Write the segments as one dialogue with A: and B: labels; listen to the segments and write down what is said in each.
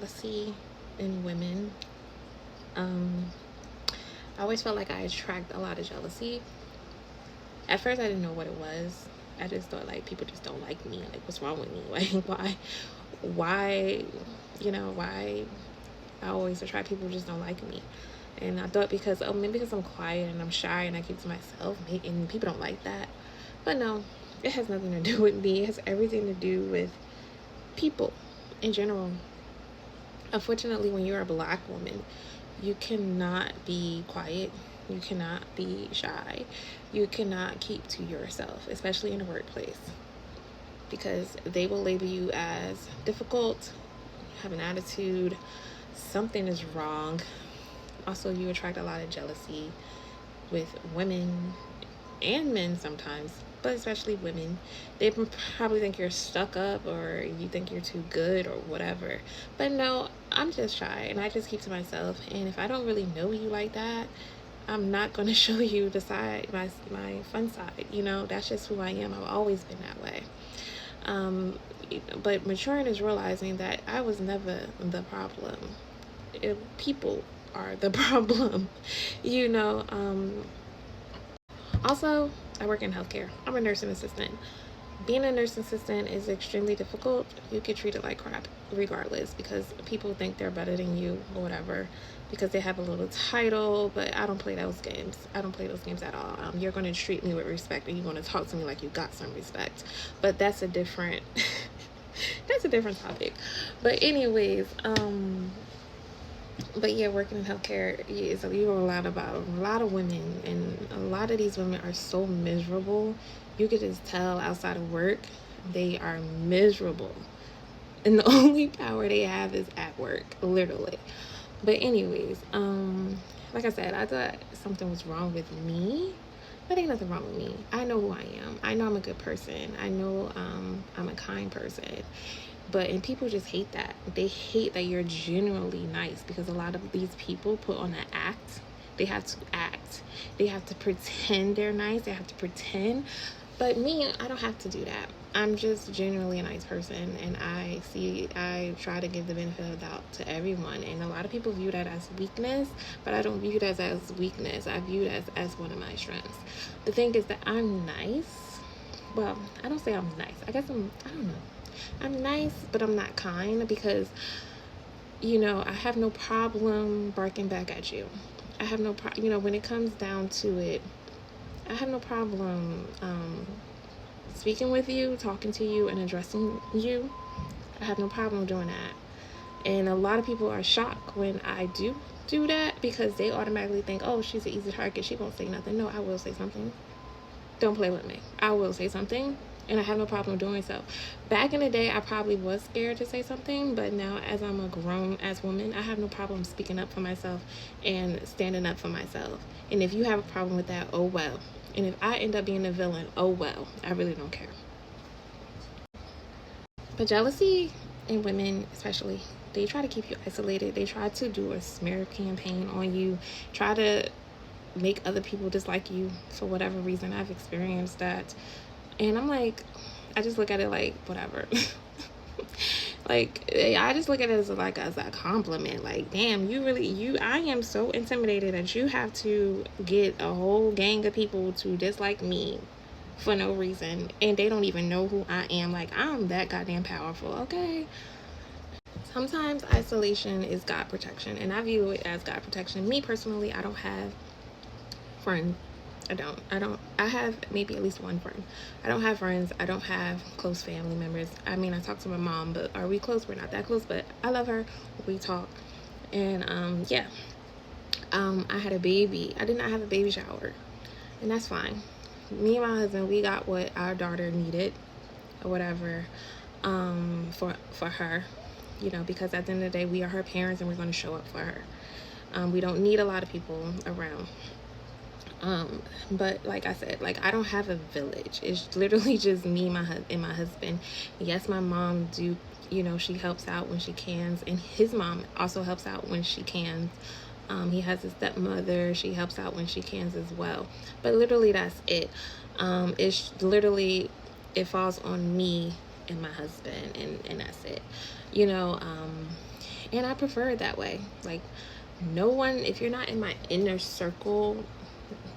A: jealousy in women. Um, I always felt like I attract a lot of jealousy. At first, I didn't know what it was. I just thought like people just don't like me. Like, what's wrong with me? Like, why, why I always attract people who just don't like me. And I thought because, oh, maybe because I'm quiet and I'm shy and I keep to myself, and people don't like that. But no, it has nothing to do with me. It has everything to do with people in general. Unfortunately, when you're a black woman, you cannot be quiet. You cannot be shy. You cannot keep to yourself, especially in the workplace, because they will label you as difficult, have an attitude, something is wrong. Also, you attract a lot of jealousy with women and men sometimes, but especially women. They probably think you're stuck up or you think you're too good or whatever. But no, I'm just shy and I just keep to myself. And if I don't really know you like that, I'm not going to show you the side, my fun side. That's just who I am. I've always been that way. But maturing is realizing that I was never the problem. People are the problem. you know um Also, I work in healthcare. I'm a nursing assistant. Being a nursing assistant is extremely difficult. You get treated like crap regardless, because people think they're better than you or whatever because they have a little title. But I don't play those games. I don't play those games at all. You're going to treat me with respect and you're going to talk to me like you got some respect. But that's a different that's a different topic. But anyways, but yeah, working in healthcare, yeah, so you know about a lot of women, and a lot of these women are so miserable. You could just tell outside of work, they are miserable, and the only power they have is at work, literally. But anyways, like I said, I thought something was wrong with me, but ain't nothing wrong with me. I know who I am. I know I'm a good person. I know I'm a kind person. And people just hate that. They hate that you're genuinely nice, because a lot of these people put on an act. They have to act. They have to pretend they're nice. They have to pretend. But me, I don't have to do that. I'm just genuinely a nice person, and I try to give the benefit of the doubt to everyone. And a lot of people view that as weakness, but I don't view that as weakness. I view that as one of my strengths. The thing is that I'm nice. Well, I don't say I'm nice. I don't know. I'm nice, but I'm not kind, because, I have no problem barking back at you. I have no problem, when it comes down to it, I have no problem speaking with you, talking to you, and addressing you. I have no problem doing that. And a lot of people are shocked when I do that, because they automatically think, oh, she's an easy target. She won't say nothing. No, I will say something. Don't play with me. I will say something, and I have no problem doing so. Back in the day, I probably was scared to say something, but now, as I'm a grown-ass woman, I have no problem speaking up for myself and standing up for myself. And if you have a problem with that, oh well. And if I end up being a villain, oh well. I really don't care. But jealousy in women, especially, they try to keep you isolated. They try to do a smear campaign on you, try to make other people dislike you for whatever reason. I've experienced that. And I'm like, I just look at it like, whatever. Like, I just look at it as a compliment. Like, damn, I am so intimidated that you have to get a whole gang of people to dislike me for no reason, and they don't even know who I am. Like, I'm that goddamn powerful, okay? Sometimes isolation is God protection, and I view it as God protection. Me personally, I don't have friends. I have maybe at least one friend. I don't have friends. I don't have close family members. I mean, I talk to my mom, but are we close? We're not that close, but I love her. We talk. And yeah. I had a baby. I did not have a baby shower, and that's fine. Me and my husband, we got what our daughter needed or whatever, for her, because at the end of the day, we are her parents and we're going to show up for her. We don't need a lot of people around. But like I said, like, I don't have a village. It's literally just me, and my husband. Yes, my mom she helps out when she can, and his mom also helps out when she can. He has a stepmother. She helps out when she can as well. But literally, that's it. It's literally, it falls on me and my husband, and that's it. You know, And I prefer it that way. Like, no one, if you're not in my inner circle,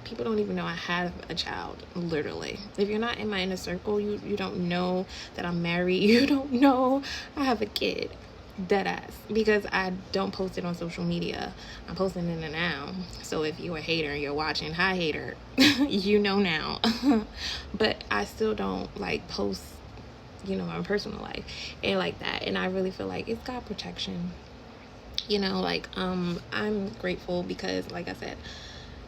A: people don't even know I have a child, literally. If you're not in my inner circle, you don't know that I'm married. You don't know I have a kid. Dead ass. Because I don't post it on social media. I'm posting it in the now. So if you're a hater and you're watching, hi hater, you know now. But I still don't like post, my personal life and like that. And I really feel like it's God protection. Like I'm grateful because, like I said,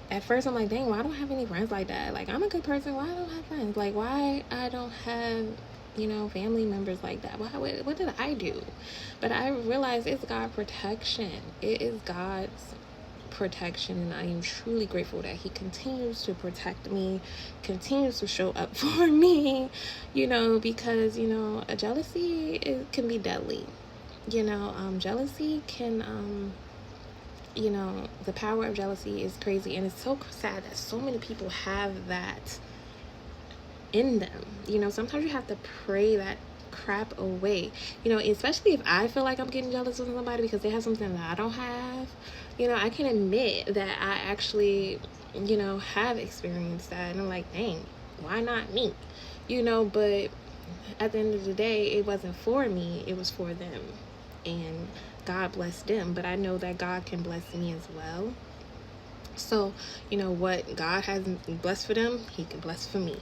A: at first I'm like, dang, why I don't have any friends like that? Like, I'm a good person, why I don't have friends? Like, why I don't have family members like that? What did I do? But I realized it's God protection. It is God's protection, and I am truly grateful that he continues to protect me, continues to show up for me, because a jealousy can be deadly. Jealousy can the power of jealousy is crazy, and it's so sad that so many people have that in them. Sometimes you have to pray that crap away, especially if I feel like I'm getting jealous of somebody because they have something that I don't have. I can admit that I actually have experienced that, and I'm like, dang, why not me? But at the end of the day, it wasn't for me, it was for them, and God blessed them, but I know that God can bless me as well. So what God has blessed for them, he can bless for me.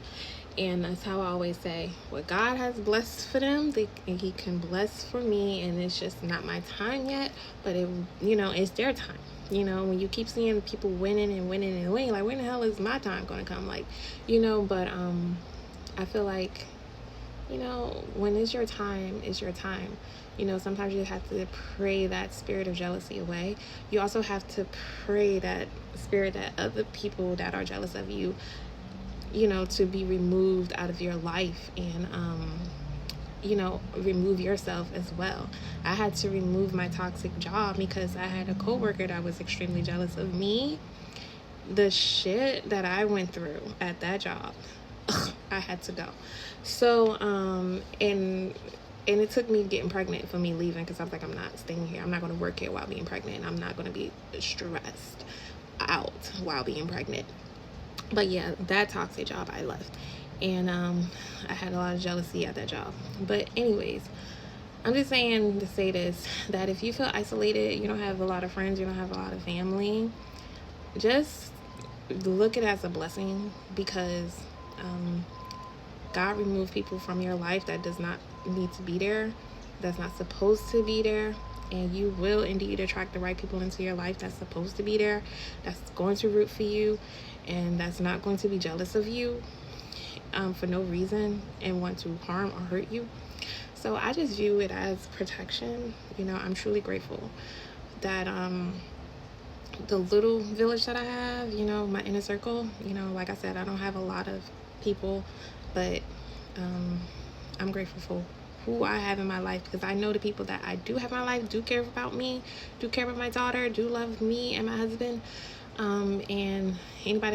A: And that's how I always say, what God has blessed for them, he can bless for me. And it's just not my time yet, but it's their time. When you keep seeing people winning and winning and winning, like, when the hell is my time going to come? Like, but I feel like, when it's your time, it's your time. Sometimes you have to pray that spirit of jealousy away. You also have to pray that spirit that other people that are jealous of you, to be removed out of your life, and remove yourself as well. I had to remove my toxic job because I had a coworker that was extremely jealous of me. The shit that I went through at that job, I had to go. So and it took me getting pregnant for me leaving, because I was like, I'm not staying here. I'm not going to work here while being pregnant. I'm not going to be stressed out while being pregnant. But yeah, that toxic job, I left. And I had a lot of jealousy at that job. But anyways, I'm just saying to say this, that if you feel isolated, you don't have a lot of friends, you don't have a lot of family, just look at it as a blessing, because God removed people from your life that does not need to be there, that's not supposed to be there. And you will indeed attract the right people into your life that's supposed to be there, that's going to root for you, and that's not going to be jealous of you for no reason and want to harm or hurt you. So I just view it as protection. I'm truly grateful that the little village that I have, my inner circle, like I said, I don't have a lot of people, but I'm grateful for who I have in my life, because I know the people that I do have in my life do care about me, do care about my daughter, do love me and my husband, and anybody